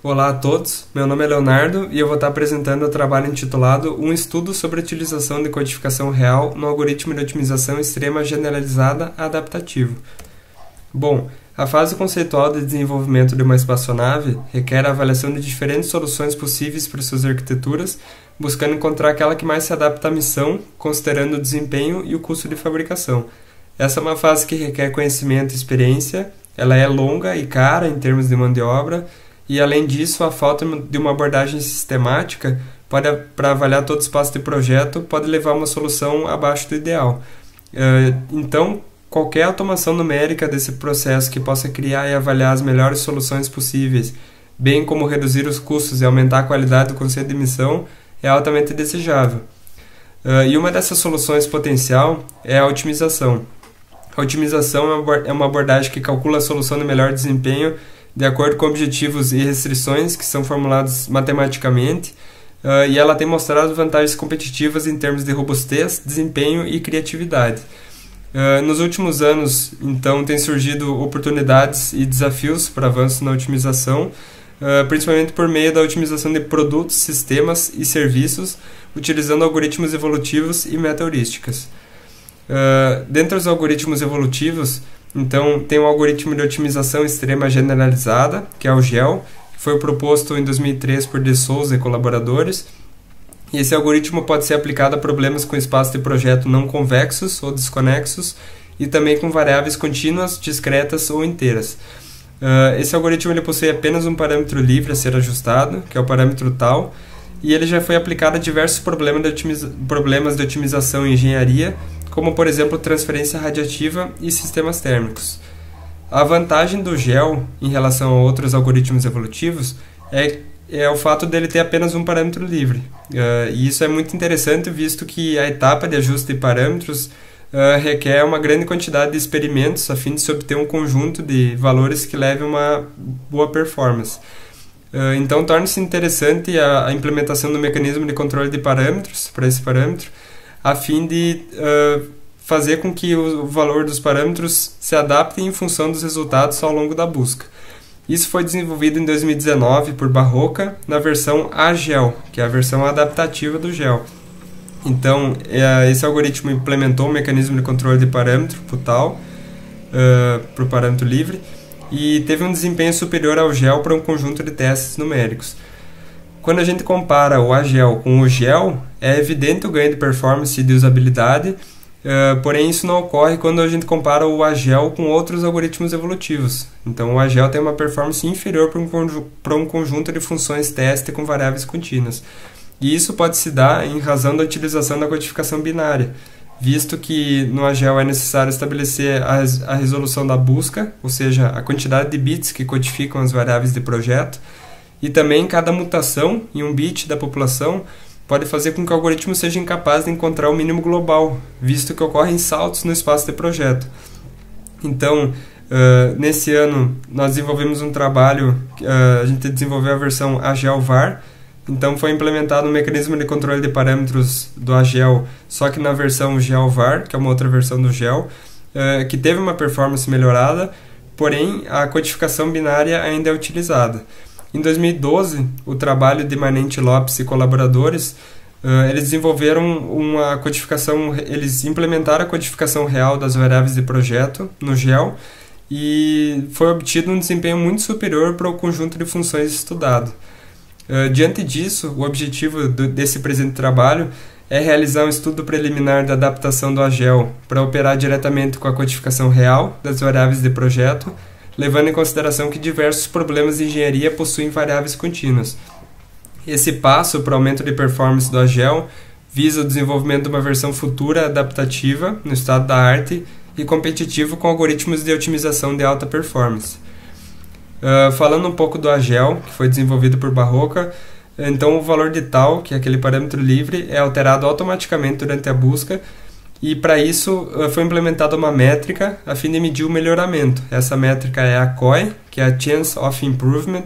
Olá a todos, meu nome é Leonardo e eu vou estar apresentando o trabalho intitulado Um estudo sobre a utilização de codificação real no algoritmo de otimização extrema generalizada adaptativo. Bom, a fase conceitual de desenvolvimento de uma espaçonave requer a avaliação de diferentes soluções possíveis para suas arquiteturas, buscando encontrar aquela que mais se adapta à missão, considerando o desempenho e o custo de fabricação. Essa é uma fase que requer conhecimento e experiência, ela é longa e cara em termos de mão de obra, e além disso, a falta de uma abordagem sistemática para avaliar todo o espaço de projeto pode levar a uma solução abaixo do ideal. Então, qualquer automação numérica desse processo que possa criar e avaliar as melhores soluções possíveis, bem como reduzir os custos e aumentar a qualidade do conceito de missão, é altamente desejável. E uma dessas soluções potencial é a otimização. A otimização é uma abordagem que calcula a solução de melhor desempenho de acordo com objetivos e restrições que são formulados matematicamente, e ela tem mostrado vantagens competitivas em termos de robustez, desempenho e criatividade. Nos últimos anos, então, tem surgido oportunidades e desafios para avanço na otimização, principalmente por meio da otimização de produtos, sistemas e serviços, utilizando algoritmos evolutivos e meta-heurísticas. Dentre os algoritmos evolutivos, então, tem o algoritmo de otimização extrema generalizada, que é o GEL, que foi proposto em 2003 por De Souza e colaboradores. E esse algoritmo pode ser aplicado a problemas com espaço de projeto não convexos ou desconexos e também com variáveis contínuas, discretas ou inteiras. Esse algoritmo ele possui apenas um parâmetro livre a ser ajustado, que é o parâmetro tal, e ele já foi aplicado a diversos problemas de otimização em engenharia, como, por exemplo, transferência radiativa e sistemas térmicos. A vantagem do GEL em relação a outros algoritmos evolutivos é o fato dele ter apenas um parâmetro livre. E isso é muito interessante, visto que a etapa de ajuste de parâmetros requer uma grande quantidade de experimentos a fim de se obter um conjunto de valores que leve a uma boa performance. Então, torna-se interessante a implementação do mecanismo de controle de parâmetros para esse parâmetro, a fim de fazer com que o valor dos parâmetros se adapte em função dos resultados ao longo da busca. Isso foi desenvolvido em 2019 por Barroca na versão AGEL, que é a versão adaptativa do GEL. Então, esse algoritmo implementou um mecanismo de controle de parâmetro para o parâmetro livre e teve um desempenho superior ao GEL para um conjunto de testes numéricos. Quando a gente compara o AGEL com o GEL, é evidente o ganho de performance e de usabilidade, porém isso não ocorre quando a gente compara o AGEL com outros algoritmos evolutivos. Então o AGEL tem uma performance inferior para um conjunto de funções teste com variáveis contínuas. E isso pode se dar em razão da utilização da codificação binária, visto que no AGEL é necessário estabelecer a resolução da busca, ou seja, a quantidade de bits que codificam as variáveis de projeto, e também cada mutação em um bit da população pode fazer com que o algoritmo seja incapaz de encontrar o mínimo global, visto que ocorrem saltos no espaço de projeto. Então, nesse ano, nós desenvolvemos um trabalho, a gente desenvolveu a versão AGEL-VAR, então foi implementado um mecanismo de controle de parâmetros do AGEL, só que na versão GEL-VAR, que é uma outra versão do GEL, que teve uma performance melhorada, porém a codificação binária ainda é utilizada. Em 2012, o trabalho de Manente Lopes e colaboradores, eles desenvolveram uma codificação, eles implementaram a codificação real das variáveis de projeto no GEL e foi obtido um desempenho muito superior para o conjunto de funções estudado. Diante disso, o objetivo desse presente trabalho é realizar um estudo preliminar da adaptação do AGEL para operar diretamente com a codificação real das variáveis de projeto, levando em consideração que diversos problemas de engenharia possuem variáveis contínuas. Esse passo para o aumento de performance do AGEL visa o desenvolvimento de uma versão futura adaptativa no estado da arte e competitivo com algoritmos de otimização de alta performance. Falando um pouco do AGEL, que foi desenvolvido por Barroca, então o valor de tal, que é aquele parâmetro livre, é alterado automaticamente durante a busca. E para isso foi implementada uma métrica a fim de medir o melhoramento. Essa métrica é a COI, que é a Chance of Improvement,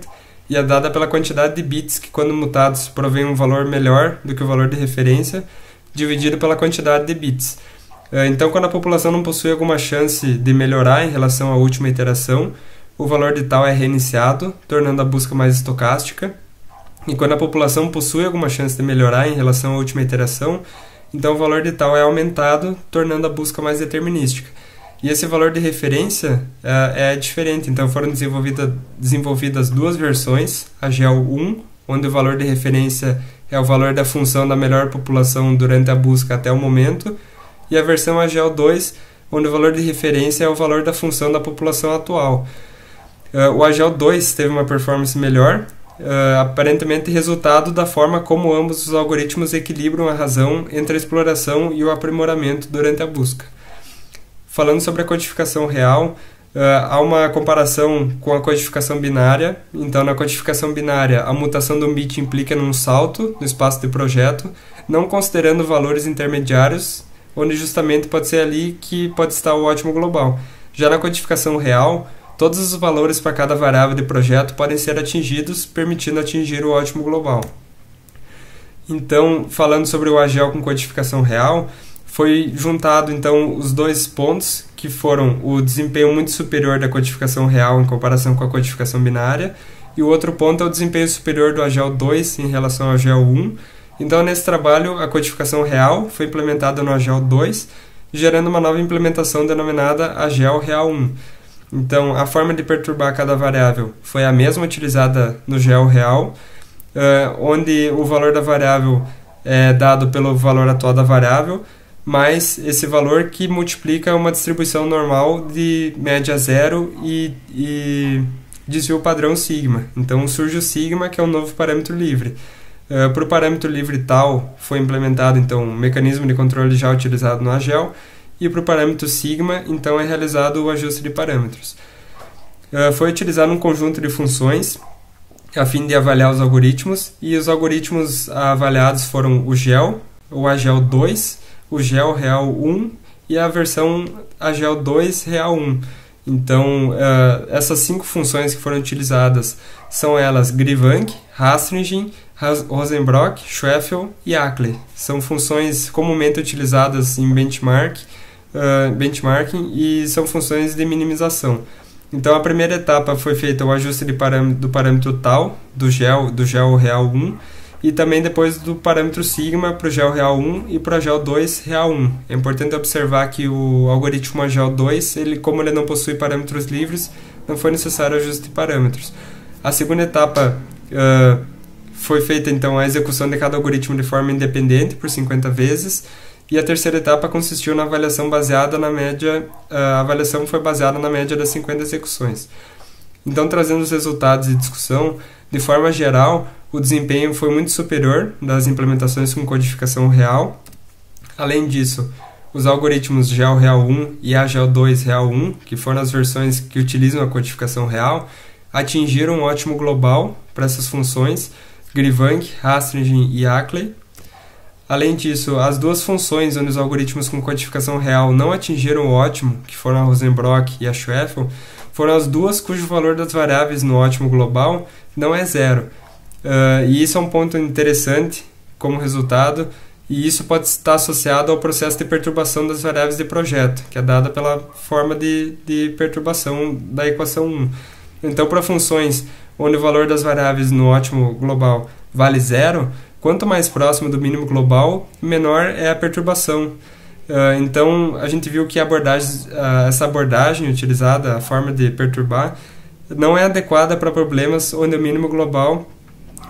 e é dada pela quantidade de bits que, quando mutados, provém um valor melhor do que o valor de referência, dividido pela quantidade de bits. Então, quando a população não possui alguma chance de melhorar em relação à última iteração, o valor de tal é reiniciado, tornando a busca mais estocástica. E quando a população possui alguma chance de melhorar em relação à última iteração, então o valor de tal é aumentado, tornando a busca mais determinística. E esse valor de referência é diferente, então foram desenvolvidas duas versões, a GEL-1, onde o valor de referência é o valor da função da melhor população durante a busca até o momento, e a versão AGEL-2, onde o valor de referência é o valor da função da população atual. O AGEL-2 teve uma performance melhor, aparentemente resultado da forma como ambos os algoritmos equilibram a razão entre a exploração e o aprimoramento durante a busca. Falando sobre a codificação real, há uma comparação com a codificação binária. Então, na codificação binária, a mutação de um bit implica num salto no espaço de projeto, não considerando valores intermediários, onde justamente pode ser ali que pode estar o ótimo global. Já na codificação real, todos os valores para cada variável de projeto podem ser atingidos, permitindo atingir o ótimo global. Então, falando sobre o AGEL com codificação real, foi juntado então os dois pontos, que foram o desempenho muito superior da codificação real em comparação com a codificação binária, e o outro ponto é o desempenho superior do AGEL-2 em relação ao AGEL-1. Então, nesse trabalho, a codificação real foi implementada no AGEL-2, gerando uma nova implementação denominada AGEL-Real-1. Então, a forma de perturbar cada variável foi a mesma utilizada no GEL real, onde o valor da variável é dado pelo valor atual da variável, mais esse valor que multiplica uma distribuição normal de média zero e desvio padrão sigma. Então surge o sigma, que é um novo parâmetro livre. Para o parâmetro livre tal, foi implementado então um mecanismo de controle já utilizado no AGEL, e para o parâmetro sigma, então é realizado o ajuste de parâmetros. Foi utilizado um conjunto de funções a fim de avaliar os algoritmos, e os algoritmos avaliados foram o GEL, o AGEL-2, o GEL Real 1 e a versão AGEL-2 Real 1. Então, essas 5 funções que foram utilizadas são elas Grivanc, Rastringen, Rosenbrock, Schwefel e Ackley. São funções comumente utilizadas em benchmarking e são funções de minimização. Então, a primeira etapa foi feita o ajuste do parâmetro tal, do GEL Real 1, e também depois do parâmetro sigma para o GEL Real 1 e para o GEL-2 Real 1. É importante observar que o algoritmo AGEL-2, como ele não possui parâmetros livres, não foi necessário ajuste de parâmetros. A segunda etapa foi feita então a execução de cada algoritmo de forma independente por 50 vezes, e a terceira etapa consistiu na avaliação baseada na média. A avaliação foi baseada na média das 50 execuções. Então, trazendo os resultados de discussão, de forma geral, o desempenho foi muito superior das implementações com codificação real. Além disso, os algoritmos GEL Real 1 e AGEL-2 Real 1, que foram as versões que utilizam a codificação real, atingiram um ótimo global para essas funções, Grivanc, Rastringen e Ackley. Além disso, as duas funções onde os algoritmos com codificação real não atingiram o ótimo, que foram a Rosenbrock e a Schwefel, foram as duas cujo valor das variáveis no ótimo global não é zero. E isso é um ponto interessante como resultado, e isso pode estar associado ao processo de perturbação das variáveis de projeto, que é dada pela forma de perturbação da equação 1. Então, para funções onde o valor das variáveis no ótimo global vale zero, quanto mais próximo do mínimo global, menor é a perturbação. Então, a gente viu que essa abordagem utilizada, a forma de perturbar, não é adequada para problemas onde o mínimo global,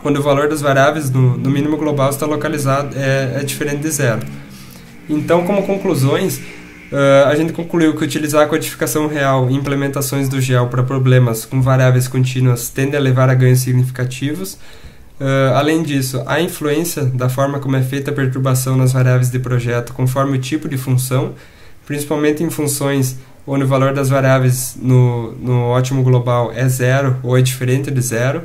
onde o valor das variáveis no mínimo global está localizado, é diferente de zero. Então, como conclusões, a gente concluiu que utilizar a codificação real em implementações do GEL para problemas com variáveis contínuas tende a levar a ganhos significativos. Além disso, a influência da forma como é feita a perturbação nas variáveis de projeto conforme o tipo de função, principalmente em funções onde o valor das variáveis no ótimo global é zero ou é diferente de zero.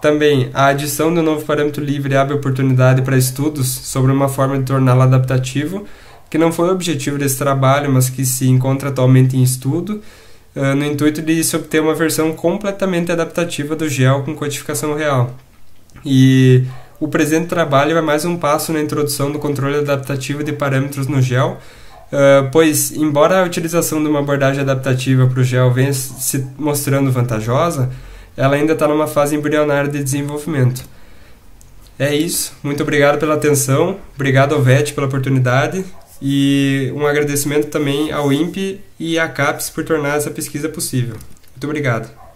Também, a adição de um novo parâmetro livre abre oportunidade para estudos sobre uma forma de torná-lo adaptativo, que não foi o objetivo desse trabalho, mas que se encontra atualmente em estudo, no intuito de se obter uma versão completamente adaptativa do GEL com codificação real. E o presente trabalho é mais um passo na introdução do controle adaptativo de parâmetros no GEL, pois, embora a utilização de uma abordagem adaptativa para o gel venha se mostrando vantajosa, ela ainda está numa fase embrionária de desenvolvimento. É isso, muito obrigado pela atenção, obrigado ao VET pela oportunidade e um agradecimento também ao INPE e à CAPES por tornar essa pesquisa possível. Muito obrigado.